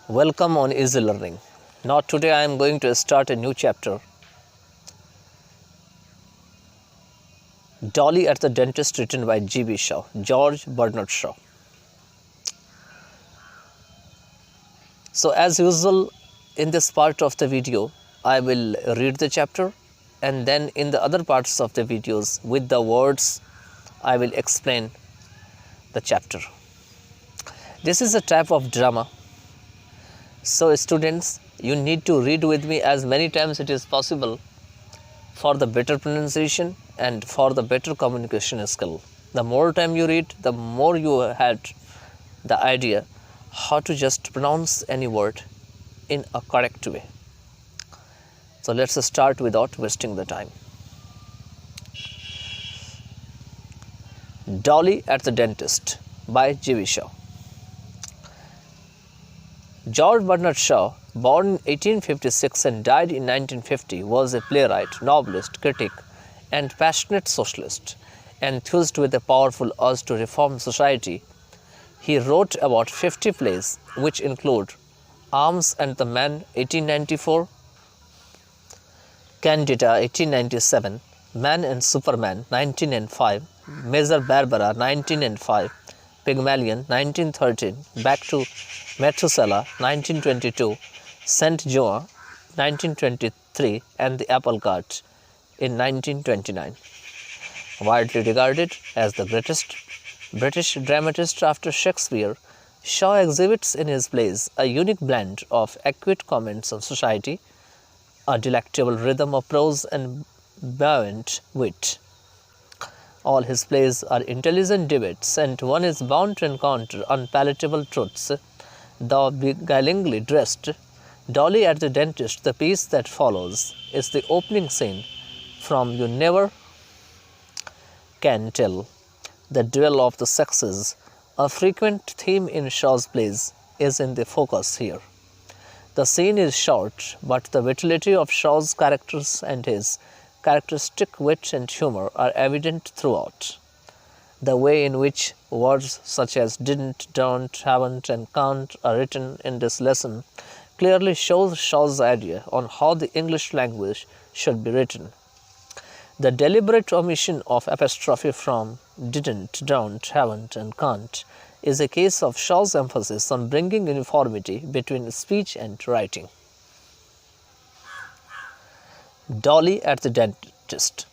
Welcome on Easy Learning. Now today I am going to start a new chapter. Dolly at the Dentist, written by G.B. Shaw, George Bernard Shaw. So as usual, in this part of the video, I will read the chapter, and then in the other parts of the videos with the words, I will explain the chapter. This is a type of drama. So students, you need to read with me as many times it is possible for the better pronunciation and for the better communication skill. The more time you read, the more you had the idea how to just pronounce any word in a correct way. So let's start without wasting the time. Dolly at the Dentist by G.B. Shaw. George Bernard Shaw, born in 1856 and died in 1950, was a playwright, novelist, critic, and passionate socialist. Enthused with a powerful urge to reform society, he wrote about 50 plays, which include Arms and the Man 1894, Candida 1897, Man and Superman 1905, Major Barbara 1905, Pygmalion 1913, Back to Methuselah 1922, Saint Joan 1923, and The Apple Cart in 1929. Widely regarded as the greatest British dramatist after Shakespeare, Shaw exhibits in his plays a unique blend of acute comments on society, a delectable rhythm of prose, and buoyant wit. All his plays are intelligent debates, and one is bound to encounter unpalatable truths. Though beguilingly dressed, Dolly at the Dentist, the piece that follows, is the opening scene from You Never Can Tell. The duel of the sexes, a frequent theme in Shaw's plays, is in the focus here. The scene is short, but the vitality of Shaw's characters and his characteristic wit and humor are evident throughout. The way in which words such as didn't, don't, haven't, and can't are written in this lesson clearly shows Shaw's idea on how the English language should be written. The deliberate omission of apostrophe from didn't, don't, haven't, and can't is a case of Shaw's emphasis on bringing uniformity between speech and writing. Dolly at the Dentist.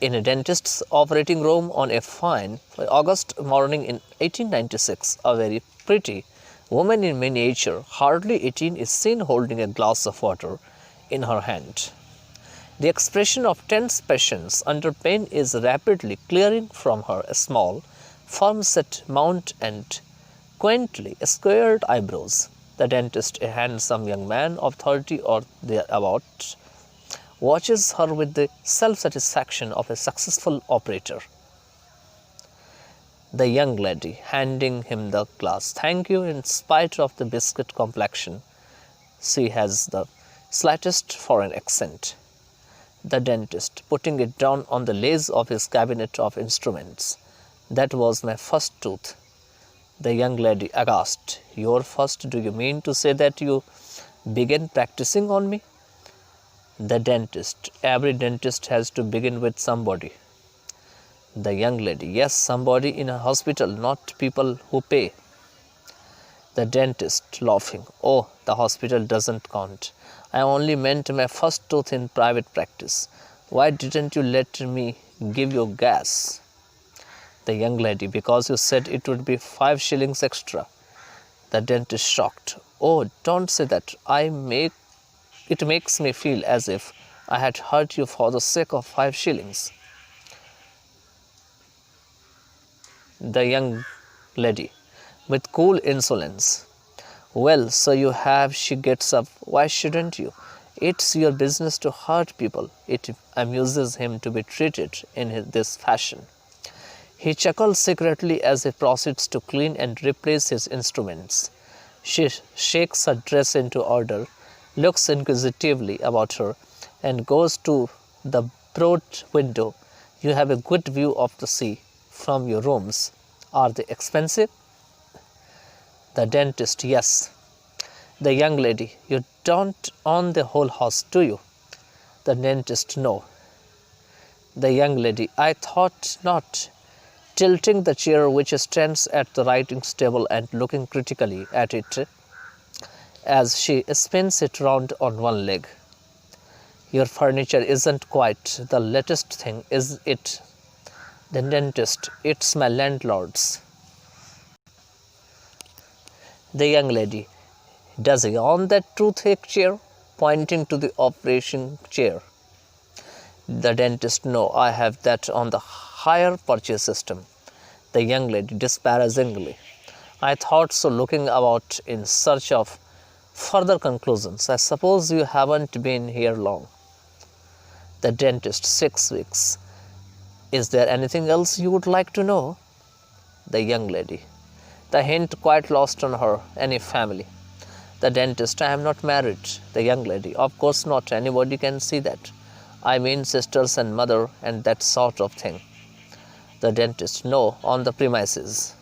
In a dentist's operating room on a fine August morning in 1896, a very pretty woman in miniature, hardly 18, is seen holding a glass of water in her hand. The expression of tense patience under pain is rapidly clearing from her small, firm-set mouth and quaintly squared eyebrows. The dentist, a handsome young man of 30 or thereabout, watches her with the self-satisfaction of a successful operator. The young lady, handing him the glass, "Thank you, in spite of the biscuit complexion." She has the slightest foreign accent. The dentist, putting it down on the lace of his cabinet of instruments. "That was my first tooth." The young lady, aghast. "Your first? Do you mean to say that you began practicing on me?" The dentist, "Every dentist has to begin with somebody." The young lady, "Yes, somebody in a hospital, not people who pay." The dentist, laughing, "Oh, the hospital doesn't count. I only meant my first tooth in private practice. Why didn't you let me give you gas?" The young lady, "Because you said it would be 5 shillings extra." The dentist, shocked, "Oh, don't say that. It makes me feel as if I had hurt you for the sake of 5 shillings. The young lady, with cool insolence, "Well, so you have." She gets up. "Why shouldn't you? It's your business to hurt people." It amuses him to be treated in this fashion. He chuckles secretly as he proceeds to clean and replace his instruments. She shakes her dress into order, looks inquisitively about her, and goes to the broad window. "You have a good view of the sea from your rooms. Are they expensive?" The dentist, "Yes." The young lady, you don't own the whole house, do you? The dentist, no. The young lady, I thought not, tilting the chair which stands at the writing table and looking critically at it as she spins it round on one leg. Your furniture isn't quite the latest thing, is it? The dentist, it's my landlord's. The young lady, does he own that toothache chair? Pointing to the operation chair. The dentist, no, I have that on the hire purchase system. The young lady, disparagingly, I thought so, looking about in search of further conclusions. I suppose you haven't been here long. The dentist, 6 weeks. Is there anything else you would like to know? The young lady, the hint quite lost on her, any family. The dentist, I am not married. The young lady, of course not, anybody can see that. I mean sisters and mother and that sort of thing. The dentist, no, on the premises.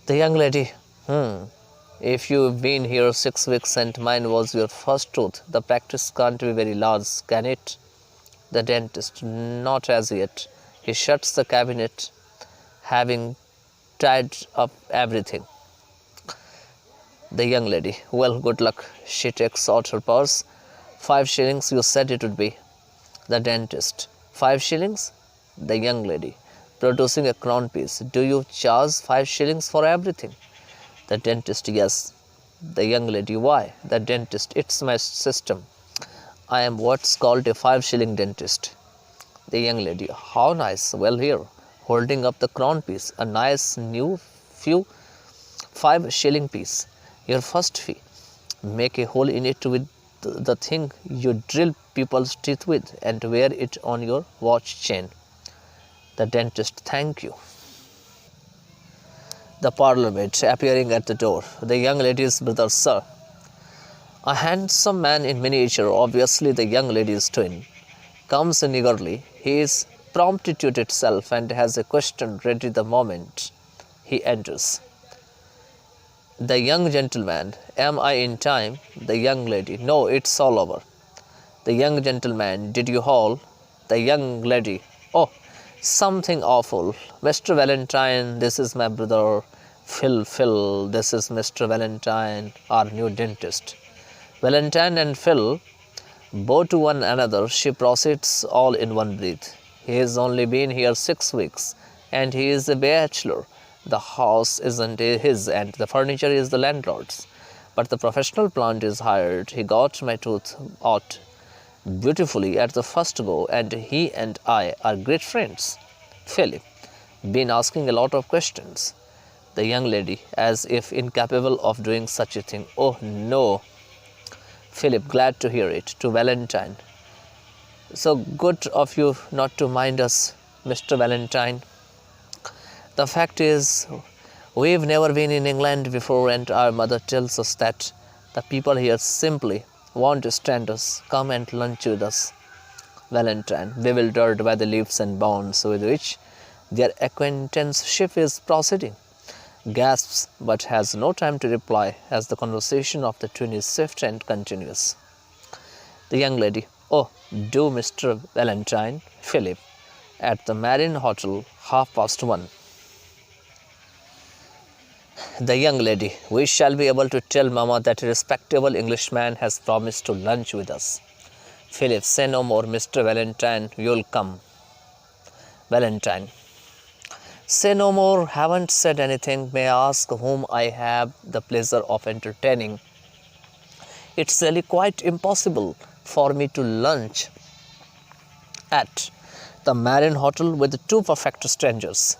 The young lady, if you've been here 6 weeks and mine was your first tooth, the practice can't be very large, can it? The dentist, not as yet. He shuts the cabinet, having tied up everything. The young lady, well, good luck. She takes out her purse. 5 shillings, you said it would be. The dentist, 5 shillings? The young lady, producing a crown piece. Do you charge 5 shillings for everything? The dentist, yes. The young lady, why? The dentist, it's my system. I am what's called a 5-shilling dentist. The young lady, how nice. Well, here, holding up the crown piece, a nice new 5-shilling piece. Your first fee. Make a hole in it with the thing you drill people's teeth with and wear it on your watch chain. The dentist, thank you. The parlour maid appearing at the door. The young lady's brother, sir. A handsome man in miniature, obviously the young lady's twin, comes in eagerly. His promptitude itself and has a question ready the moment he enters. The young gentleman, am I in time? The young lady, no, it's all over. The young gentleman, did you haul? The young lady, oh, something awful. Mr. Valentine, this is my brother. Phil, this is Mr. Valentine, our new dentist. Valentine and Phil bow to one another. She proceeds all in one breath. He has only been here 6 weeks, and he is a bachelor. The house isn't his, and the furniture is the landlord's. But the professional plant is hired. He got my tooth out beautifully at the first go, and he and I are great friends. Philip, been asking a lot of questions. The young lady, as if incapable of doing such a thing. Oh, no. Philip, glad to hear it. To Valentine. So good of you not to mind us, Mr. Valentine. The fact is, we've never been in England before, and our mother tells us that the people here simply won't stand us. Come and lunch with us. Valentine, bewildered by the leaps and bounds with which their acquaintanceship is proceeding, gasps but has no time to reply as the conversation of the twin is swift and continuous. The young lady, oh, do Mr. Valentine, Philip, at the Marine Hotel, 1:30. The young lady, we shall be able to tell Mama that a respectable Englishman has promised to lunch with us. Philip, say no more, Mr. Valentine, you'll come. Valentine, say no more, haven't said anything. May I ask whom I have the pleasure of entertaining? It's really quite impossible for me to lunch at the Marine Hotel with 2 perfect strangers.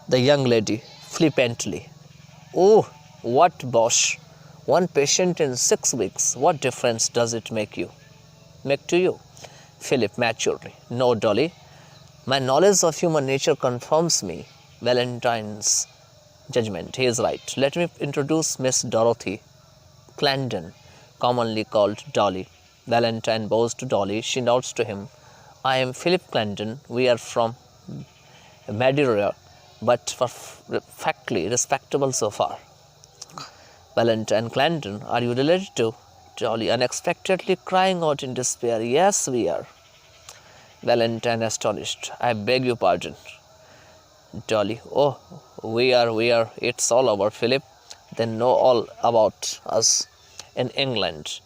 The young lady, flippantly, oh, what bosh. 1 patient in 6 weeks. What difference does it make to you? Philip, maturely, no, Dolly. My knowledge of human nature confirms me. Valentine's judgment. He is right. Let me introduce Miss Dorothy Clarendon, commonly called Dolly. Valentine bows to Dolly. She nods to him. I am Philip Clarendon. We are from Madeira, but perfectly respectable so far. Valentine, Clandon, are you related to? Dolly, unexpectedly crying out in despair, yes, we are. Valentine, astonished, I beg your pardon. Dolly, oh, we are, it's all over, Philip. They know all about us in England.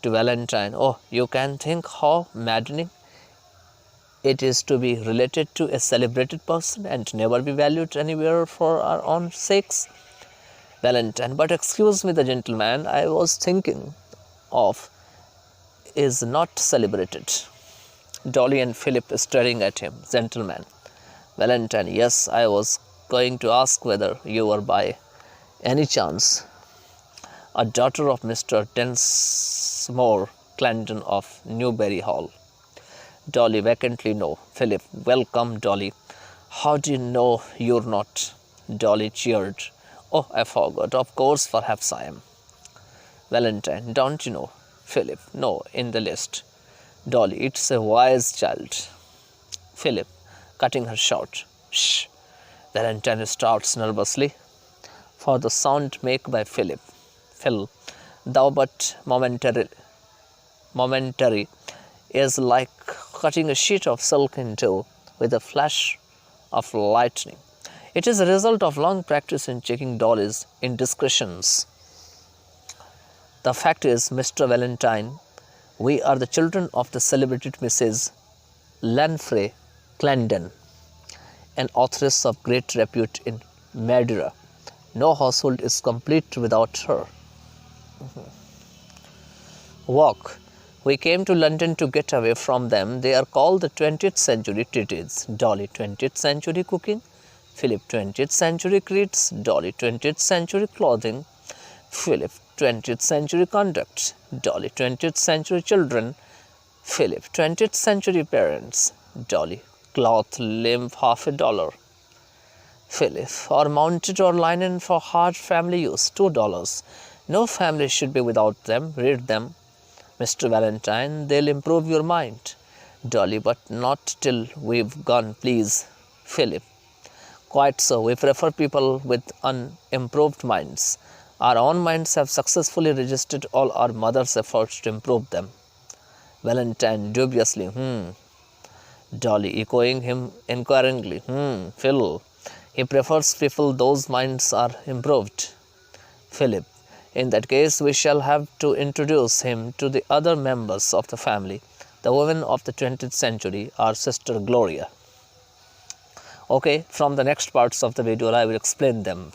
To Valentine, oh, you can think how maddening it is to be related to a celebrated person and never be valued anywhere for our own sakes. Valentine, but excuse me, the gentleman I was thinking of is not celebrated. Dolly and Philip staring at him. Gentleman. Valentine, yes, I was going to ask whether you were by any chance a daughter of Mr. Densmore Clandon of Newberry Hall. Dolly, vacantly no. Philip, welcome, Dolly. How do you know you're not? Dolly cheered. Oh, I forgot. Of course, perhaps I am. Valentine, don't you know? Philip, no, in the least. Dolly, it's a wise child. Philip, cutting her short. Shh. Valentine starts nervously for the sound made by Philip. Phil, thou but momentary is like cutting a sheet of silk in two with a flash of lightning. It is a result of long practice in checking Dolly's indiscretions. The fact is, Mr. Valentine, we are the children of the celebrated Mrs. Lanfray Clandon, an authoress of great repute in Madeira. No household is complete without her. Walk. We came to London to get away from them. They are called the 20th century treaties. Dolly, 20th century cooking. Philip, 20th century creeds. Dolly, 20th century clothing. Philip, 20th century conduct. Dolly, 20th century children. Philip, 20th century parents. Dolly, cloth, limb, $50. Philip, or mounted or linen for hard family use, $2. No family should be without them. Read them. Mr. Valentine, they'll improve your mind. Dolly, but not till we've gone, please. Philip, quite so. We prefer people with unimproved minds. Our own minds have successfully resisted all our mother's efforts to improve them. Valentine, dubiously, Dolly, echoing him inquiringly, Phil, he prefers people whose minds are improved. Philip, in that case, we shall have to introduce him to the other members of the family, the women of the 20th century, our sister Gloria. Okay, from the next parts of the video, I will explain them.